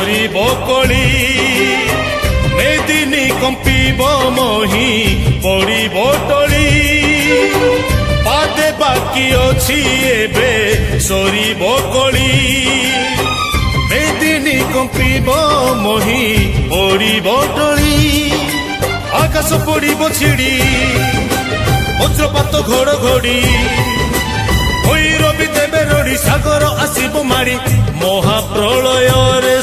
সরিব কলি মেদিনী কম্পিব মহি পড়িব টলি পাদে বাকি অছি এবে সরিব কলি মেদিনী কম্পিব মহি পড়িব টলি আকাশ পড়িব ছিড়ি বজ্রপাত ঘড়ঘড়ি ভৈরবী দেবে রড়ি সাগর আসিব মাড়ি মহাপ্রলୟରେ